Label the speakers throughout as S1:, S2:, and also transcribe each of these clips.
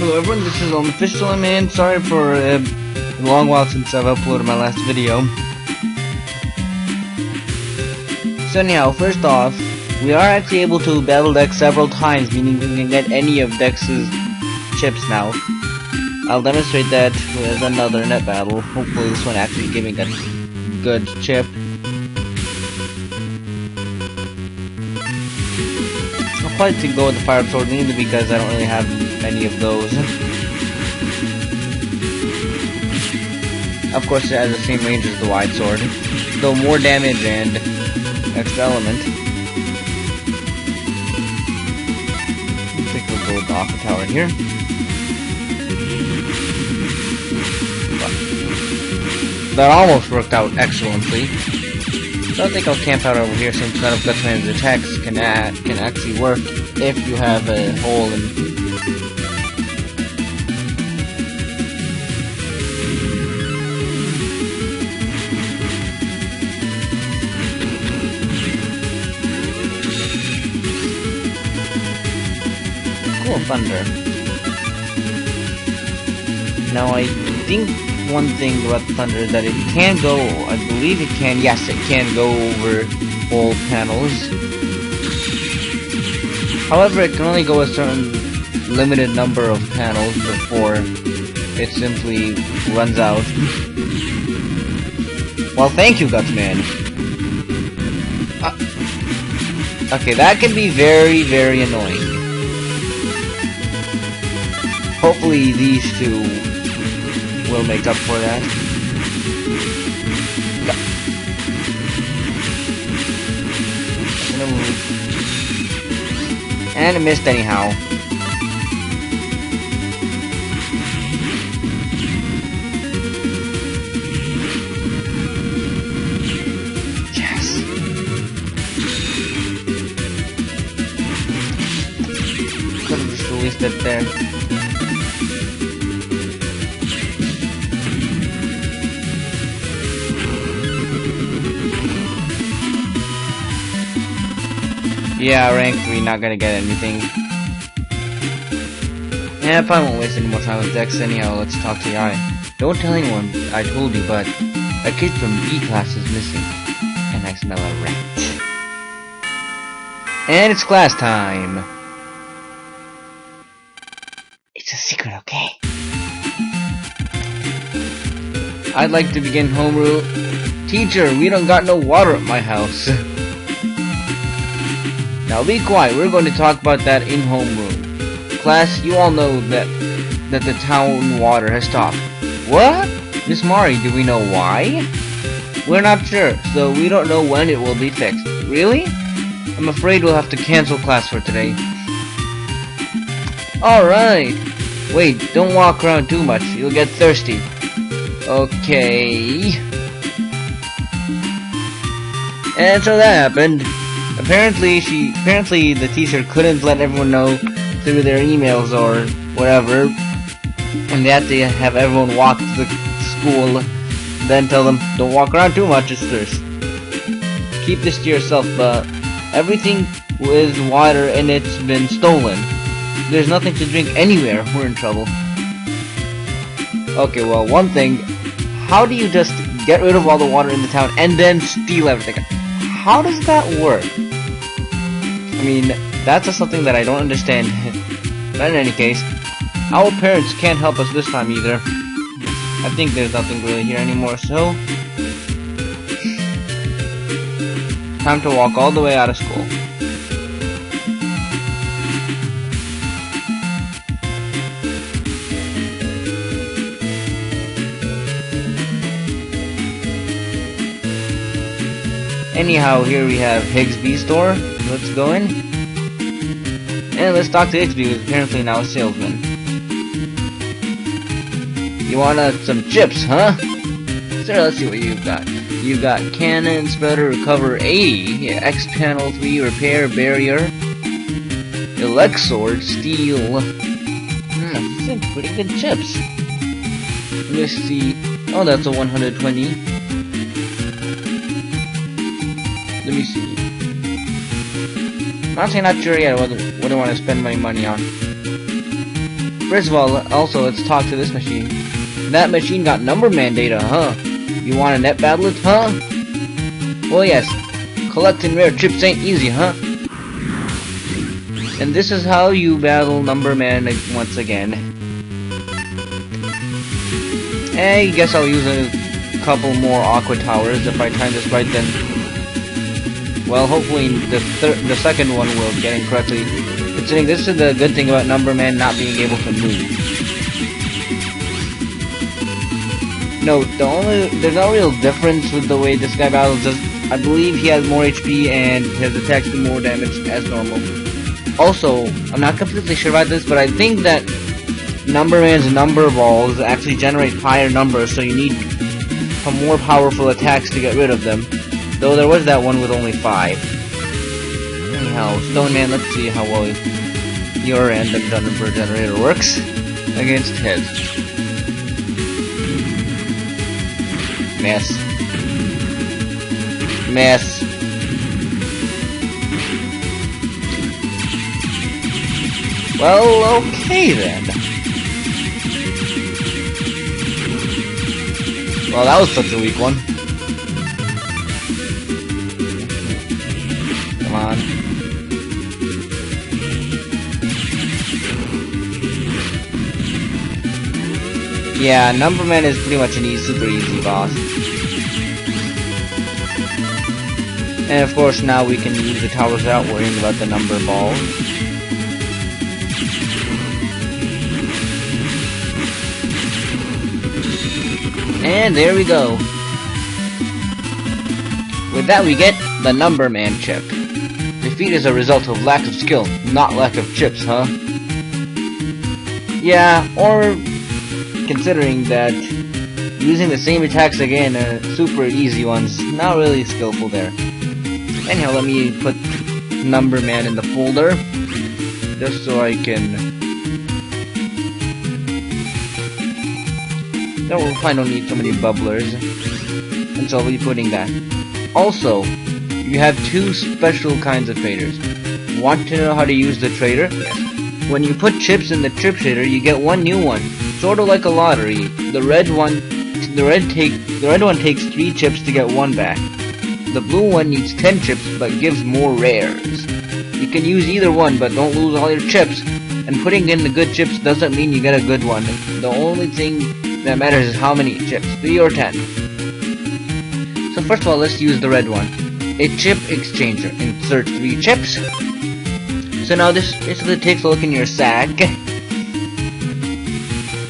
S1: Hello everyone, this is Unofficial Man. Sorry for a long while since I've uploaded my last video. So anyhow, first off, we are actually able to battle Dex several times, meaning we can get any of Dex's chips now. I'll demonstrate that with another net battle. Hopefully this one actually giving a good chip. I'll probably go with the Fire Sword mainly because I don't really have many of those. Of course it has the same range as the Wide Sword, though more damage and extra element. I think we'll go with the Aqua Tower here. That almost worked out excellently. So I think I'll camp out over here since none of Gutsman's attacks can actually work if you have a hole in. Cool thunder. Now I think one thing about the thunder is that it can go, I believe it can, yes it can go over whole panels. However, it can only go a certain limited number of panels before it simply runs out. Well, thank you, Gutsman. Okay, that can be very, very annoying. Hopefully these two will make up for that. And it missed anyhow. Yes. Could have just released it there. Yeah, rank 3, not gonna get anything. Yeah, I probably won't waste any more time with Dex. Anyhow, let's talk to Yai. Don't tell anyone I told you, but a kid from B class is missing. And I smell a rat. And it's class time. It's a secret, okay? I'd like to begin homeroom. Teacher, we don't got no water at my house. Now be quiet, we're going to talk about that in homeroom. Class, you all know that the town water has stopped. What? Miss Mari, do we know why? We're not sure, so we don't know when it will be fixed. Really? I'm afraid we'll have to cancel class for today. Alright. Wait, don't walk around too much, you'll get thirsty. Okay. And so that happened. Apparently the teacher couldn't let everyone know through their emails or whatever, and they had to have everyone walk to the school, then tell them, don't walk around too much, it's thirst. Keep this to yourself, everything is water and it's been stolen. There's nothing to drink anywhere, we're in trouble. Okay, well, one thing, how do you just get rid of all the water in the town and then steal everything? How does that work? I mean, that's just something that I don't understand. But in any case, our parents can't help us this time either. I think there's nothing really here anymore, so time to walk all the way out of school. Anyhow, here we have Higsby's store. Let's go in. And let's talk to Higsby, who's apparently now a salesman. You want some chips, huh? Sir, let's see what you've got. You've got cannon, spreader, recover 80. Yeah, X panel 3, repair, barrier. Elect sword, steel. These are pretty good chips. Let's see. Oh, that's a 120. Let me see. I'm honestly not sure yet what I want to spend my money on. First of all, also let's talk to this machine. That machine got Numberman data, huh? You wanna net battle it, huh? Well, yes. Collecting rare chips ain't easy, huh? And this is how you battle Numberman once again. I guess I'll use a couple more Aqua Towers if I time this right then. Well, hopefully the second one will get in correctly. Considering this is the good thing about Numberman not being able to move. No, there's no real difference with the way this guy battles. I believe he has more HP and his attacks do more damage as normal. Also, I'm not completely sure about this, but I think that Numberman's number balls actually generate higher numbers, so you need some more powerful attacks to get rid of them. Though there was that one with only 5. Anyhow, Stone Man, let's see how well your random number generator works against his. Miss. Miss. Well, okay then. Well, that was such a weak one. Come on. Yeah, Numberman is pretty much an super easy boss. And of course now we can use the towers without worrying about the number balls. And there we go. With that we get the Numberman chip. Defeat is a result of lack of skill, not lack of chips, huh? Yeah, or considering that using the same attacks again are super easy ones, not really skillful there. Anyhow, let me put Numberman in the folder, just so I can... No, we'll probably don't need so many bubblers, and so I'll be putting that. Also, you have 2 special kinds of traders. Want to know how to use the trader? Yes. When you put chips in the chip trader, you get 1 new one, sort of like a lottery. The red one takes 3 chips to get 1 back. The blue one needs 10 chips, but gives more rares. You can use either one, but don't lose all your chips. And putting in the good chips doesn't mean you get a good one. The only thing that matters is how many chips, 3 or 10. So first of all, let's use the red one. A chip exchanger. Insert 3 chips. So now this basically takes a look in your sack.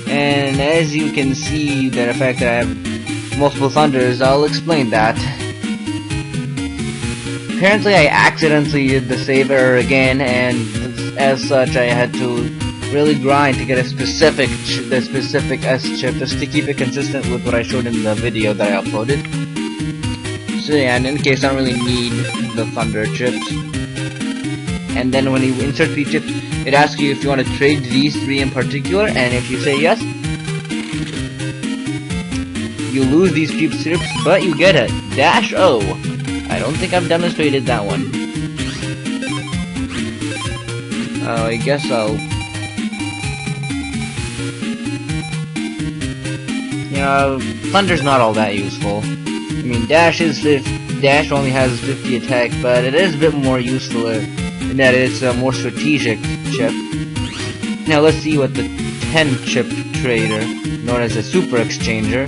S1: And as you can see, the fact that I have multiple thunders, I'll explain that. Apparently I accidentally did the save error again, and as such I had to really grind to get a specific S chip just to keep it consistent with what I showed in the video that I uploaded. So yeah, and in case I don't really need the thunder chips. And then when you insert 3 chips, it asks you if you want to trade these 3 in particular, and if you say yes, you lose these few chips, but you get a dash O. I don't think I've demonstrated that one. I guess I'll... You know, Thunder's not all that useful. I mean, Dash only has 50 attack, but it is a bit more useful in that it's a more strategic chip. Now let's see what the 10 chip trader, known as a super exchanger.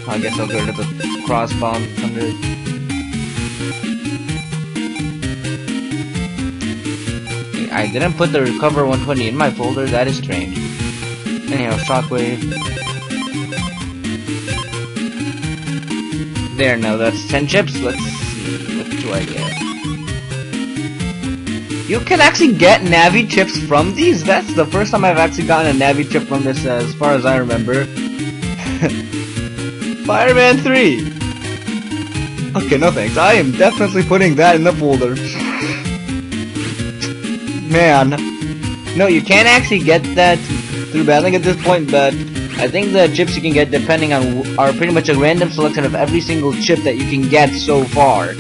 S1: I guess I'll go to the crossbound Thunder. I didn't put the recover 120 in my folder, that is strange. Anyhow, shockwave. There, now that's 10 chips. Let's see, what do I get? You can actually get Navi chips from these? That's the first time I've actually gotten a Navi chip from this, as far as I remember. Fireman 3! Okay, no thanks. I am definitely putting that in the folder. Man. No, you can't actually get that through battling at this point, but I think the chips you can get depending on are pretty much a random selection of every single chip that you can get so far.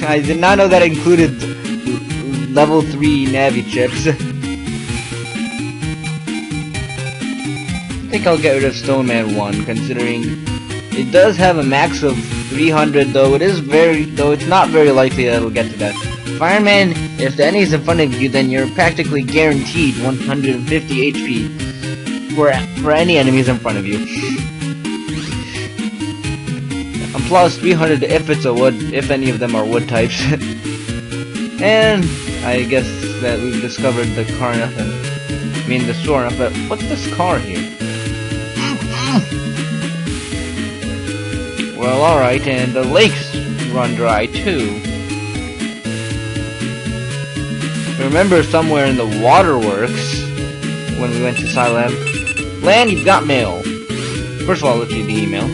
S1: I did not know that included level 3 Navi chips. think I'll get rid of Stoneman 1, considering it does have a max of 300, though it's not very likely that it'll get to that. Fireman, if the enemy's in front of you, then you're practically guaranteed 150 HP for any enemies in front of you. And plus 300 if any of them are wood types. And I guess that we've discovered the car nothing. I mean the store enough, but what's this car here? Well, alright, and the lakes run dry too. Remember somewhere in the waterworks when we went to Scilab. Lan, you've got mail. First of all, let's read the email.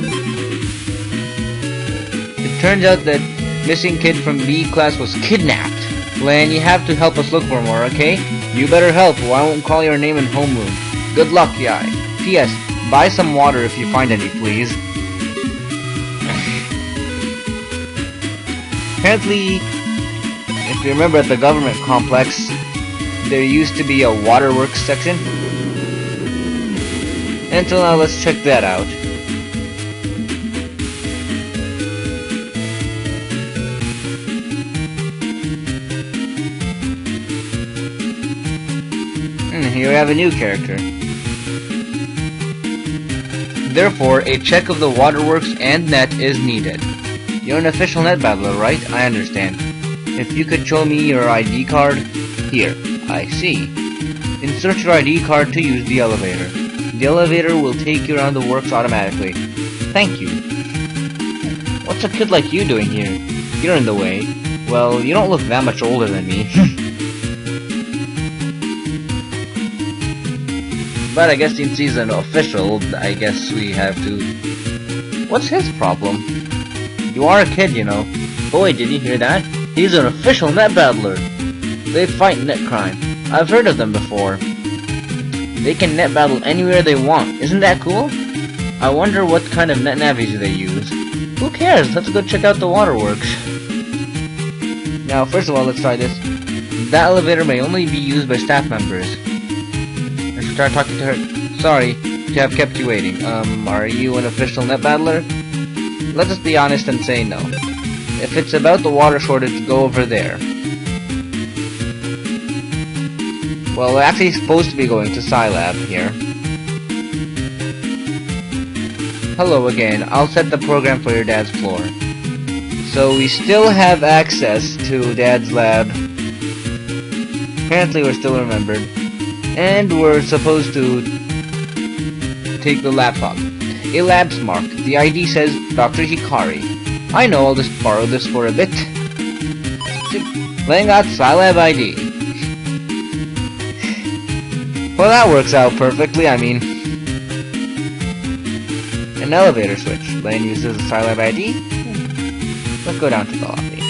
S1: It turns out that missing kid from B class was kidnapped. Lan, you have to help us look for more, okay? You better help, or I won't call your name in homeroom. Good luck, Yai. P.S. Buy some water if you find any, please. Apparently, if you remember at the government complex, there used to be a waterworks section. Until now, let's check that out. Here we have a new character. Therefore, a check of the waterworks and net is needed. You're an official net battler, right? I understand. If you could show me your ID card. Here. I see. Insert your ID card to use the elevator. The elevator will take you around the works automatically. Thank you. What's a kid like you doing here? You're in the way. Well, you don't look that much older than me. But I guess since he's an official, I guess we have to... What's his problem? You are a kid, you know. Boy, did you hear that? He's an official net battler. They fight net crime. I've heard of them before. They can net battle anywhere they want. Isn't that cool? I wonder what kind of net navies they use. Who cares? Let's go check out the waterworks. Now, first of all, let's try this. That elevator may only be used by staff members. Let's start talking to her. Sorry to have kept you waiting. Are you an official net battler? Let us be honest and say no. If it's about the water shortage, go over there. Well, we're actually supposed to be going to Scilab here. Hello again. I'll set the program for your dad's floor. So we still have access to Dad's lab. Apparently we're still remembered. And we're supposed to take the laptop. A lab's marked. The ID says Dr. Hikari. I know, I'll just borrow this for a bit. Laying out Scilab ID. Well, that works out perfectly, I mean. An elevator switch. Lane uses the Scilab ID. Let's go down to the lobby.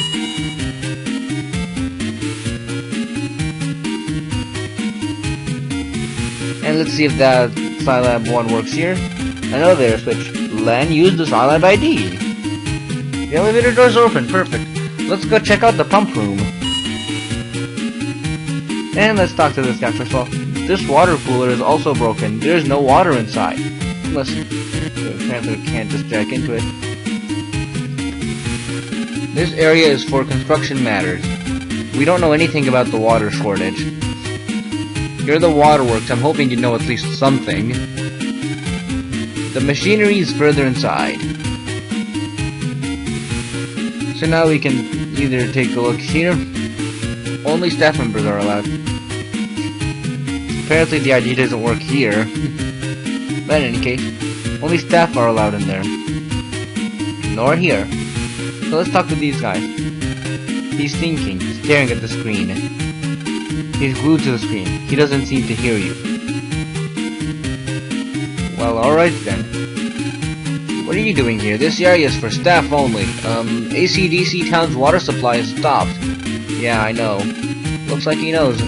S1: And let's see if that Scilab 1 works here. An elevator switch. Len used the Scilab ID. The elevator door's open. Perfect. Let's go check out the pump room. And let's talk to this guy first of all. This water cooler is also broken. There's no water inside. Unless apparently we can't just jack into it. This area is for construction matters. We don't know anything about the water shortage. You're the waterworks. I'm hoping you know at least something. The machinery is further inside. So now we can either take a look here. Only staff members are allowed. Apparently the ID doesn't work here. But in any case, only staff are allowed in there. Nor here. So let's talk to these guys. He's thinking, staring at the screen. He's glued to the screen. He doesn't seem to hear you. Well, alright then. What are you doing here? This area is for staff only. ACDC town's water supply is stopped. Yeah, I know. Looks like he knows.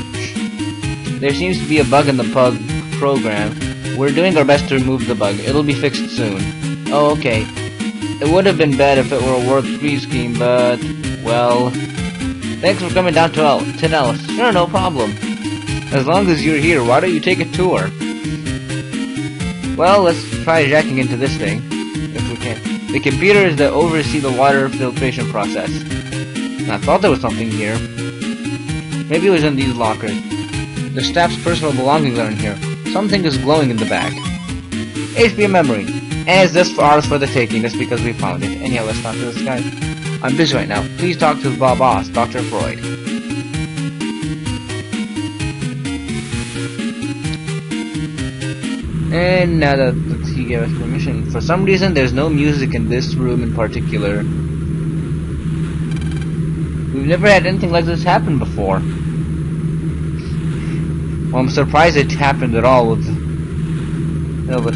S1: There seems to be a bug in the program. We're doing our best to remove the bug. It'll be fixed soon. Oh, okay. It would have been bad if it were a worth free scheme, but... well... Thanks for coming down to Alice. Sure, no problem. As long as you're here, why don't you take a tour? Well, let's try jacking into this thing, if we can. The computer is to oversee the water filtration process. I thought there was something here. Maybe it was in these lockers. The staff's personal belongings are in here. Something is glowing in the bag. HP memory. And is this ours for the taking? Just because we found it. And yeah, let's talk to this guy. I'm busy right now. Please talk to the boss, Dr. Freud. And now that he gave us permission, for some reason there's no music in this room in particular. We've never had anything like this happen before. Well, I'm surprised it happened at all with... No, but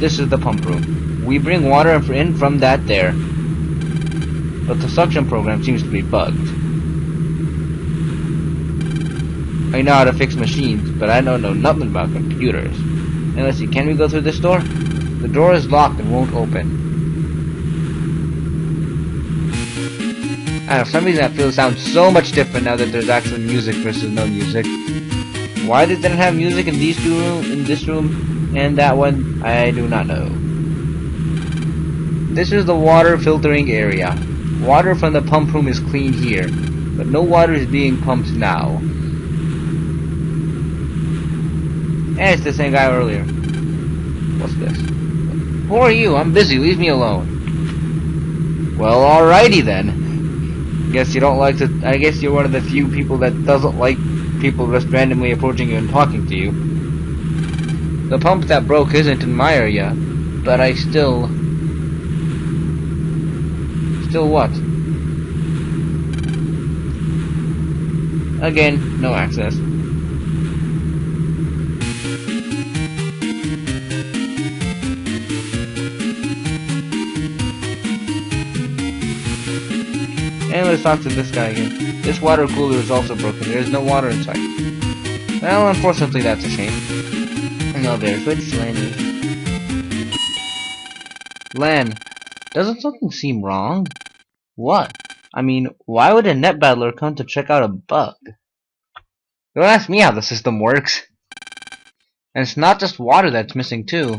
S1: this is the pump room. We bring water in from that there. But the suction program seems to be bugged. I know how to fix machines, but I don't know nothing about computers. And let's see, can we go through this door? The door is locked and won't open. I don't know, for some reason I feel it sounds so much different now that there's actual music versus no music. Why they didn't have music in these two rooms, in this room and that one, I do not know. This is the water filtering area. Water from the pump room is clean here, but no water is being pumped now. And it's the same guy earlier. What's this? Who are you? I'm busy. Leave me alone. Well, alrighty then. Guess you don't like to. I guess you're one of the few people that doesn't like people just randomly approaching you and talking to you. The pump that broke isn't in my area, but I still. Still what? Again, no access. And let's talk to this guy again. This water cooler is also broken. There is no water inside. Well, unfortunately, that's a shame. No, there's which Lenny. Len, doesn't something seem wrong? What? I mean, why would a net battler come to check out a bug? Don't ask me how the system works. And it's not just water that's missing too.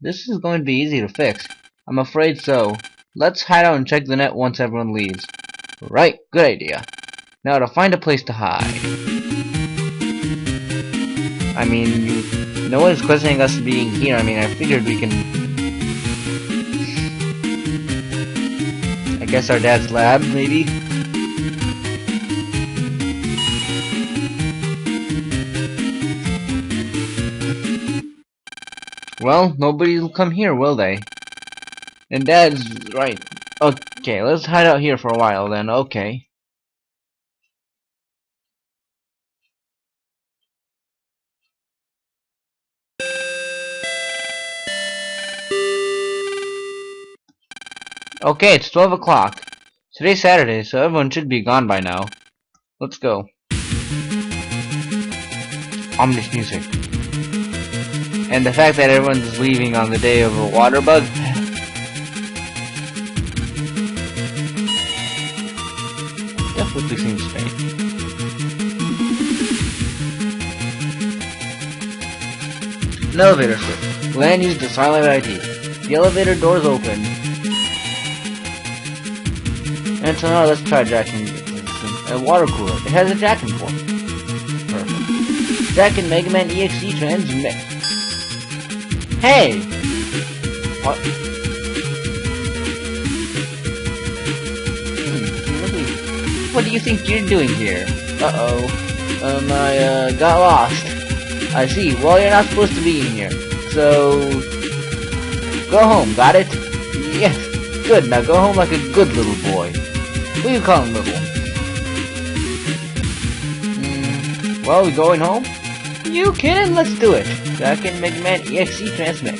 S1: This is going to be easy to fix. I'm afraid so. Let's hide out and check the net once everyone leaves. Right, good idea. Now to find a place to hide. I mean, no one's questioning us being here. I mean, I figured we can... I guess our dad's lab, maybe? Well, nobody will come here, will they? And Dad's right. Okay, let's hide out here for a while then, okay. Okay, it's 12 o'clock. Today's Saturday, so everyone should be gone by now. Let's go. Ominous music. And the fact that everyone's leaving on the day of a water bug. Definitely seems strange. An elevator switch. Land used to silent ID. The elevator doors open. And so now let's try jacking a water cooler. It has a jacking port. Perfect. Jack and MegaMan EXE transmit. Hey! What? What do you think you're doing here? I got lost. I see. Well, you're not supposed to be in here. So, go home, got it? Yes. Good, now go home like a good little boy. Who you calling little? Well, we going home? You kidding? Let's do it. Jack and MegaMan EXE transmit.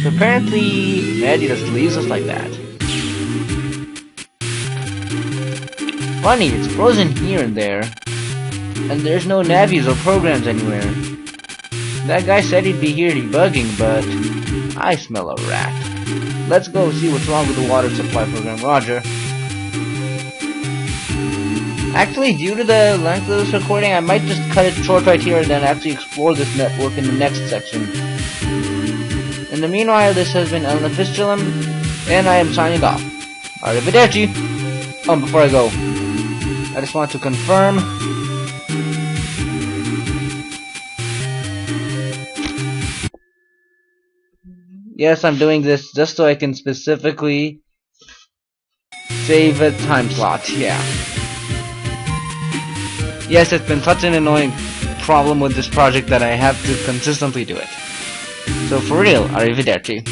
S1: So apparently, Maddie just leaves us like that. Funny, it's frozen here and there. And there's no navies or programs anywhere. That guy said he'd be here debugging, but I smell a rat. Let's go see what's wrong with the water supply program. Roger. Actually, due to the length of this recording, I might just cut it short right here and then actually explore this network in the next section. In the meanwhile, this has been Elena Fistulum, and I am signing off. Arrivederci! Before I go, I just want to confirm. Yes, I'm doing this just so I can specifically save a time slot, yeah. Yes, it's been such an annoying problem with this project that I have to consistently do it. So for real, arrivederci.